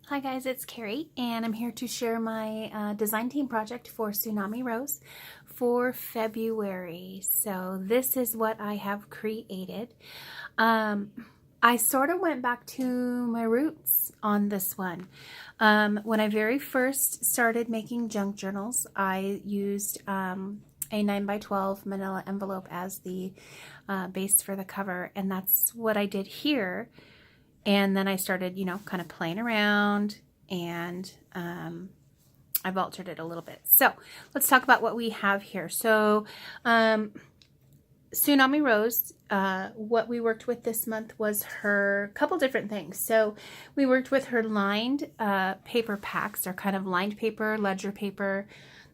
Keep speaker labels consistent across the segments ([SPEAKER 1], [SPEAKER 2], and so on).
[SPEAKER 1] Hi guys, it's Carrie and I'm here to share my design team project for TsunamiRose for February. So this is what I have created. I sort of went back to my roots on this one. When I very first started making junk journals, I used a 9x12 manila envelope as the base for the cover, and that's what I did here. And then I started, kind of playing around, and I've altered it a little bit. So let's talk about what we have here. So TsunamiRose, what we worked with this month was her couple different things. So we worked with her lined paper packs. They're kind of lined paper, ledger paper,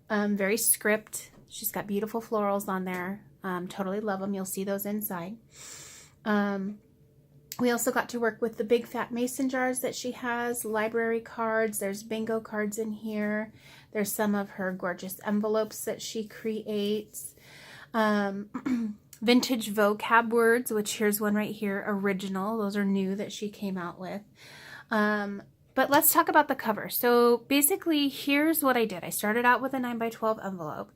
[SPEAKER 1] very script. She's got beautiful florals on there. Totally love them. You'll see those inside. We also got to work with the big fat mason jars that she has, library cards, there's bingo cards in here, there's some of her gorgeous envelopes that she creates, vintage vocab words, which here's one right here, original, those are new that she came out with. But let's talk about the cover. So basically, here's what I did. I started out with a 9x12 envelope,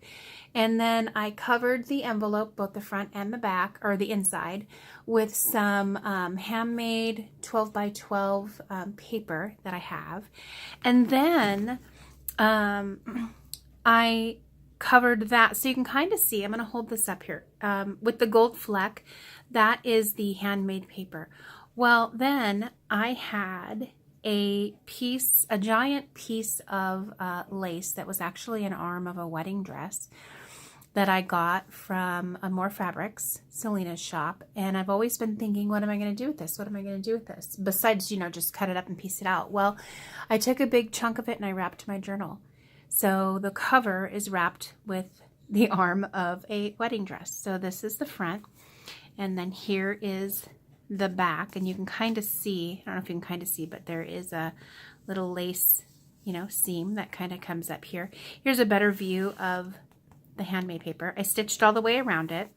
[SPEAKER 1] and then I covered the envelope, both the front and the back, or the inside, with some handmade 12x12 paper that I have. And then I covered that, so you can kind of see, I'm going to hold this up here, with the gold fleck, that is the handmade paper. Well, then I had a giant piece of lace that was actually an arm of a wedding dress that I got from More Fabrics, Selena's shop. And I've always been thinking, what am I going to do with this? What am I going to do with this? Besides, just cut it up and piece it out. Well, I took a big chunk of it and I wrapped my journal. So the cover is wrapped with the arm of a wedding dress. So this is the front. And then here is the back, and you can kind of see, I don't know if you can kind of see, but there is a little lace, seam that kind of comes up here. Here's a better view of the handmade paper. I stitched all the way around it.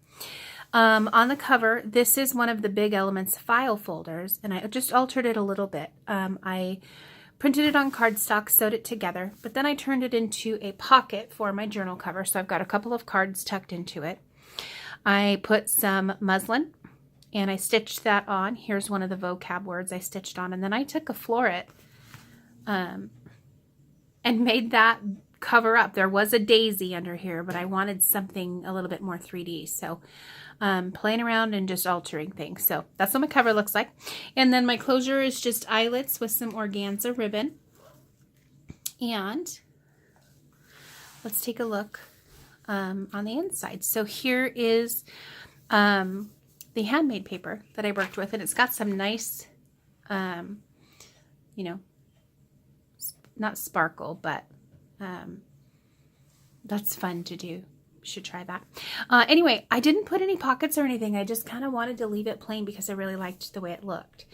[SPEAKER 1] On the cover, this is one of the Big Elements file folders, and I just altered it a little bit. I printed it on cardstock, sewed it together, but then I turned it into a pocket for my journal cover, so I've got a couple of cards tucked into it. I put some muslin, and I stitched that on. Here's one of the vocab words I stitched on. And then I took a floret and made that cover up. There was a daisy under here, but I wanted something a little bit more 3D. So playing around and just altering things. So that's what my cover looks like. And then my closure is just eyelets with some organza ribbon. And let's take a look on the inside. So here is the handmade paper that I worked with, and it's got some nice, not sparkle, but that's fun to do. You should try that. Anyway, I didn't put any pockets or anything. I just kind of wanted to leave it plain because I really liked the way it looked.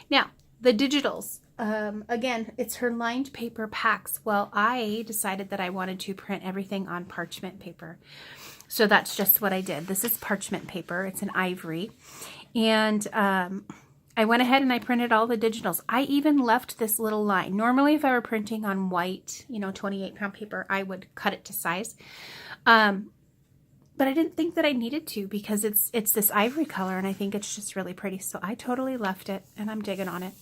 [SPEAKER 1] Now, the digitals. Again, it's her lined paper packs. Well, I decided that I wanted to print everything on parchment paper. So that's just what I did. This is parchment paper. It's an ivory. And I went ahead and I printed all the digitals. I even left this little line. Normally, if I were printing on white, 28-pound paper, I would cut it to size. But I didn't think that I needed to because it's this ivory color, and I think it's just really pretty. So I totally left it, and I'm digging on it.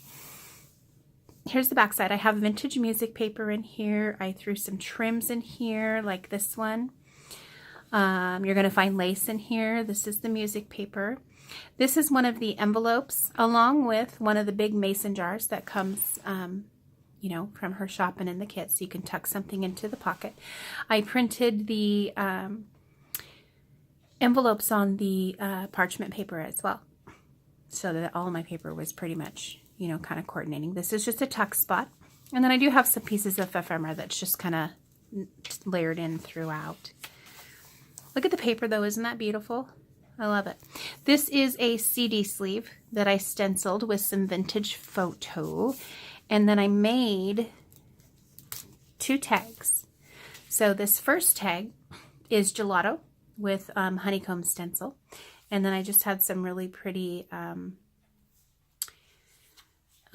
[SPEAKER 1] Here's the back side. I have vintage music paper in here. I threw some trims in here, like this one. You're going to find lace in here. This is the music paper. This is one of the envelopes, along with one of the big mason jars that comes, from her shop and in the kit, so you can tuck something into the pocket. I printed the envelopes on the parchment paper as well, so that all my paper was pretty much, kind of coordinating. This is just a tuck spot. And then I do have some pieces of ephemera that's just kind of layered in throughout. Look at the paper though, isn't that beautiful? I love it. This is a CD sleeve that I stenciled with some vintage photo. And then I made 2 tags. So this first tag is gelato with honeycomb stencil. And then I just had some really pretty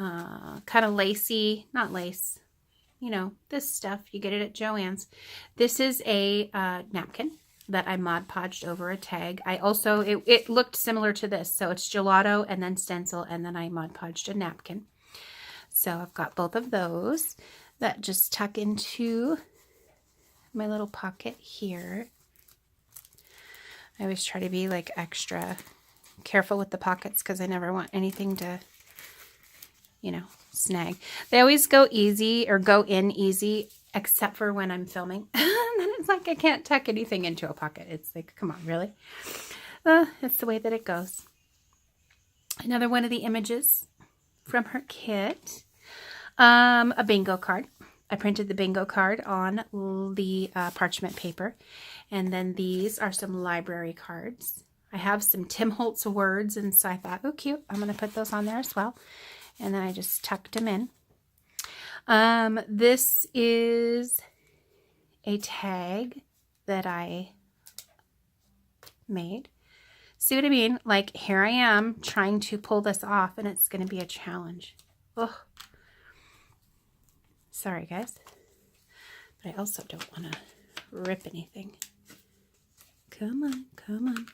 [SPEAKER 1] kind of lacy, not lace, you know, this stuff. You get it at Joann's. This is a napkin that I Mod Podged over a tag. I also, it looked similar to this. So it's gelato and then stencil, and then I Mod Podged a napkin. So I've got both of those that just tuck into my little pocket here. I always try to be like extra careful with the pockets because I never want anything to, you know, snag. They always go easy or go in easy, except for when I'm filming. And then it's like I can't tuck anything into a pocket. It's like, come on, really? It's the way that it goes. Another one of the images from her kit. A bingo card. I printed the bingo card on the parchment paper. And then these are some library cards. I have some Tim Holtz words, and so I thought, oh, cute. I'm going to put those on there as well. And then I just tucked them in. This is a tag that I made. See what I mean? Like, here I am trying to pull this off, and it's going to be a challenge. Ugh. Sorry, guys. But I also don't want to rip anything. Come on, come on.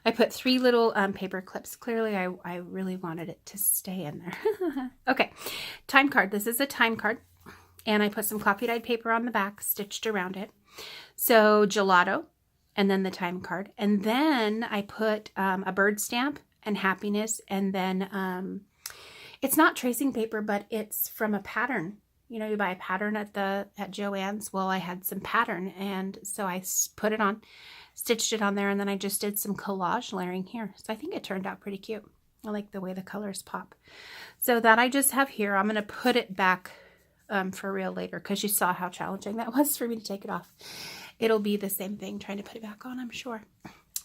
[SPEAKER 1] I put 3 little paper clips. Clearly, I really wanted it to stay in there. Okay, time card. This is a time card. And I put some coffee dyed paper on the back, stitched around it. So gelato, and then the time card. And then I put a bird stamp and happiness. And then it's not tracing paper, but it's from a pattern. You know, you buy a pattern at Joann's. Well, I had some pattern, and so I put it on, stitched it on there, and then I just did some collage layering here. So I think it turned out pretty cute. I like the way the colors pop. So that I just have here. I'm going to put it back for real later, because you saw how challenging that was for me to take it off. It'll be the same thing trying to put it back on, I'm sure.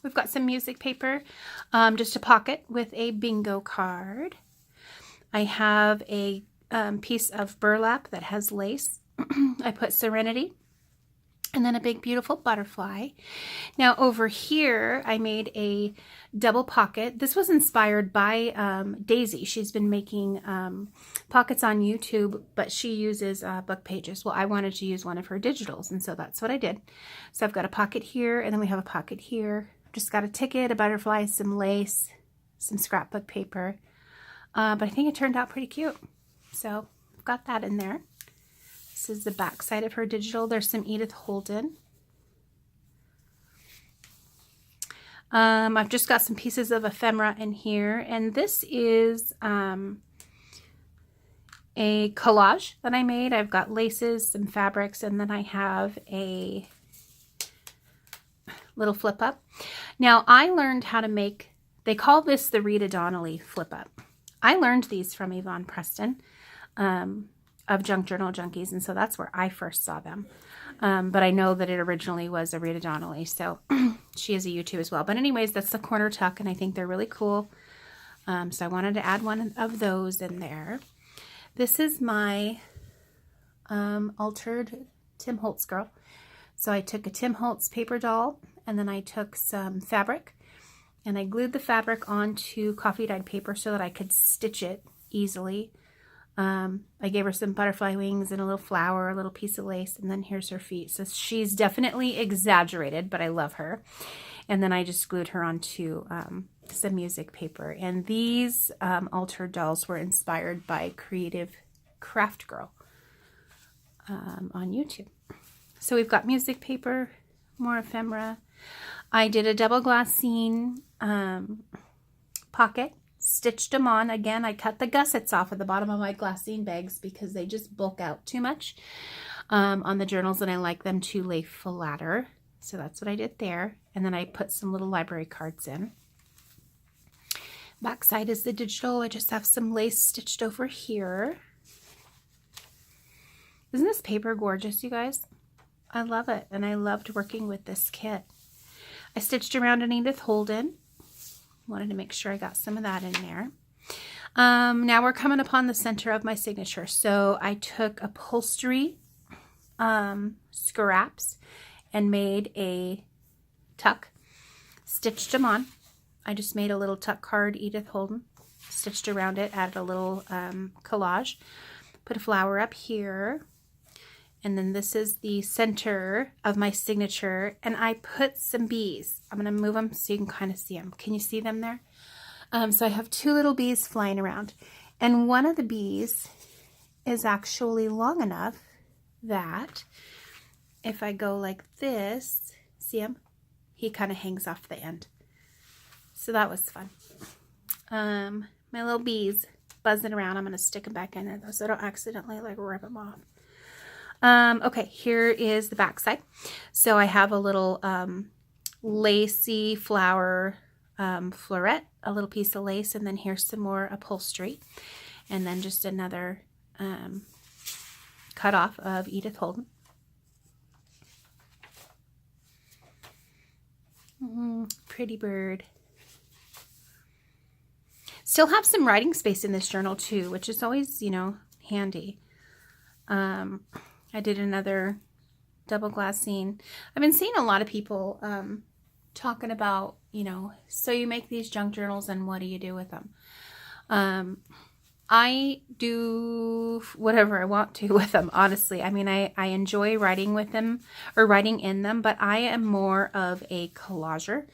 [SPEAKER 1] We've got some music paper, just a pocket with a bingo card. I have a piece of burlap that has lace. I put Serenity, and then a big beautiful butterfly. Now over here I made a double pocket. This was inspired by Daisy. She's been making pockets on YouTube, but she uses book pages. Well, I wanted to use one of her digitals, and so that's what I did. So I've got a pocket here, and then we have a pocket here. Just got a ticket, a butterfly, some lace, some scrapbook paper. But I think it turned out pretty cute. So I've got that in there. This is the back side of her digital. There's some Edith Holden. I've just got some pieces of ephemera in here. And this is a collage that I made. I've got laces, some fabrics, and then I have a little flip up. Now I learned how to make, they call this the Rita Donnelly flip up. I learned these from Yvonne Preston of Junk Journal Junkies, and so that's where I first saw them. But I know that it originally was a Rita Donnelly, so she is a YouTube as well. But anyways, that's the corner tuck, and I think they're really cool. So I wanted to add one of those in there. This is my altered Tim Holtz girl. So I took a Tim Holtz paper doll, and then I took some fabric, and I glued the fabric onto coffee dyed paper so that I could stitch it easily. I gave her some butterfly wings and a little flower, a little piece of lace, and then here's her feet. So she's definitely exaggerated, but I love her. And then I just glued her onto some music paper. And these altered dolls were inspired by Creative Craft Girl on YouTube. So we've got music paper, more ephemera. I did a double glassine pocket, stitched them on. Again, I cut the gussets off at the bottom of my glassine bags because they just bulk out too much on the journals, and I like them to lay flatter. So that's what I did there. And then I put some little library cards in. Back side is the digital. I just have some lace stitched over here. Isn't this paper gorgeous, you guys? I love it, and I loved working with this kit. I stitched around an Edith Holden. Wanted to make sure I got some of that in there. Now we're coming upon the center of my signature. So I took upholstery scraps and made a tuck, stitched them on. I just made a little tuck card, Edith Holden, stitched around it, added a little collage, put a flower up here, and then this is the center of my signature, and I put some bees. I'm going to move them so you can kind of see them. Can you see them there? So I have 2 little bees flying around, and one of the bees is actually long enough that if I go like this, see him? He kind of hangs off the end. So that was fun. My little bees buzzing around. I'm going to stick them back in there though, so I don't accidentally like rip them off. Okay, here is the back side. So I have a little lacy flower floret, a little piece of lace, and then here's some more upholstery, and then just another cut off of Edith Holden. Pretty bird. Still have some writing space in this journal too, which is always, you know, handy. I did another double glassine. I've been seeing a lot of people talking about, you know, so you make these junk journals and what do you do with them? I do whatever I want to with them, honestly. I mean, I enjoy writing with them or writing in them, but I am more of a collager,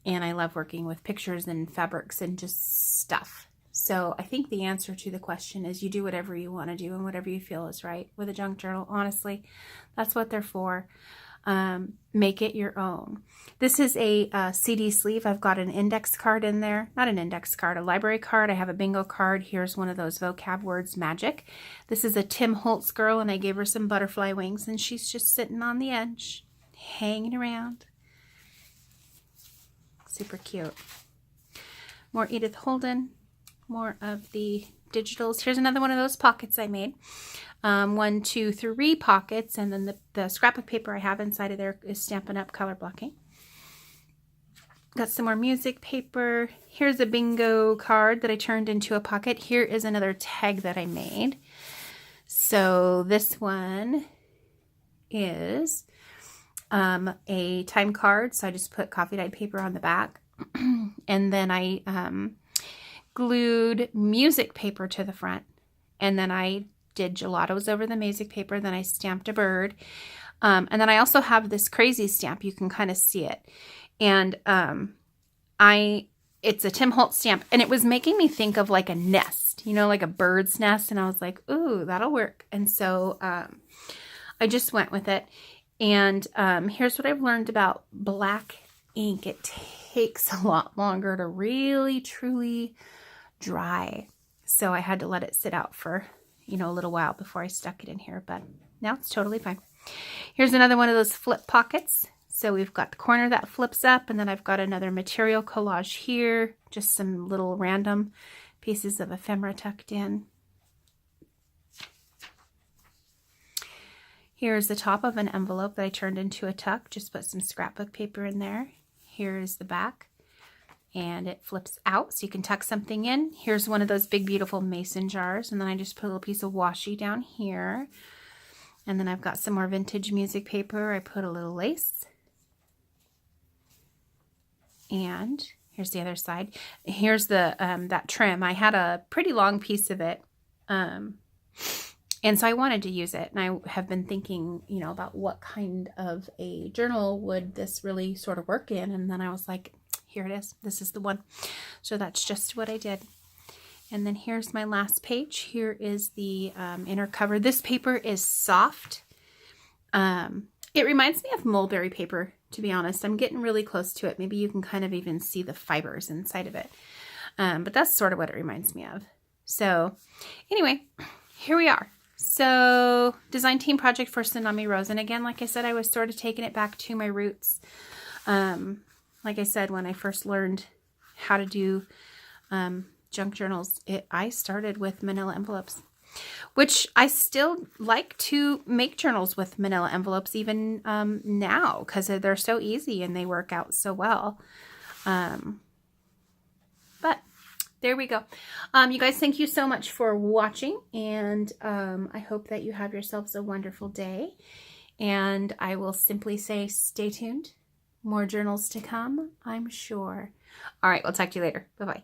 [SPEAKER 1] and I love working with pictures and fabrics and just stuff. So I think the answer to the question is you do whatever you want to do and whatever you feel is right with a junk journal. Honestly, that's what they're for. Make it your own. This is a CD sleeve. I've got an index card in there. Not an index card, a library card. I have a bingo card. Here's one of those vocab words, magic. This is a Tim Holtz girl, and I gave her some butterfly wings, and she's just sitting on the edge, hanging around. Super cute. More Edith Holden. More of the digitals. Here's another one of those pockets I made. 1, 2, 3 pockets, and then the scrapbook paper I have inside of there is Stampin' Up! Color blocking. Got some more music paper. Here's a bingo card that I turned into a pocket. Here is another tag that I made. So this one is a time card. So I just put coffee dyed paper on the back. And then I glued music paper to the front. And then I did gelatos over the music paper. Then I stamped a bird. And then I also have this crazy stamp. You can kind of see it. And it's a Tim Holtz stamp. And it was making me think of like a nest, you know, like a bird's nest. And I was like, ooh, that'll work. And so I just went with it. And here's what I've learned about black ink. It takes a lot longer to really, truly dry. So I had to let it sit out for, you know, a little while before I stuck it in here, but now it's totally fine. Here's another one of those flip pockets. So we've got the corner that flips up, and then I've got another material collage here, just some little random pieces of ephemera tucked in. Here's the top of an envelope that I turned into a tuck, just put some scrapbook paper in there. Here's the back, and it flips out so you can tuck something in. Here's one of those big beautiful mason jars, and then I just put a little piece of washi down here. And then I've got some more vintage music paper. I put a little lace. And here's the other side. Here's the that trim. I had a pretty long piece of it. And so I wanted to use it. And I have been thinking, you know, about what kind of a journal would this really sort of work in. And then I was like, here it is. This is the one. So that's just what I did. And then here's my last page. Here is the inner cover. This paper is soft. It reminds me of mulberry paper, to be honest. I'm getting really close to it. Maybe you can kind of even see the fibers inside of it. But that's sort of what it reminds me of. So anyway, here we are. So design team project for TsunamiRose. And again, like I said, I was sort of taking it back to my roots. Like I said, when I first learned how to do junk journals, I started with manila envelopes, which I still like to make journals with manila envelopes even now, because they're so easy and they work out so well. But there we go. You guys, thank you so much for watching, and I hope that you have yourselves a wonderful day. And I will simply say, stay tuned. More journals to come, I'm sure. All right, we'll talk to you later. Bye-bye.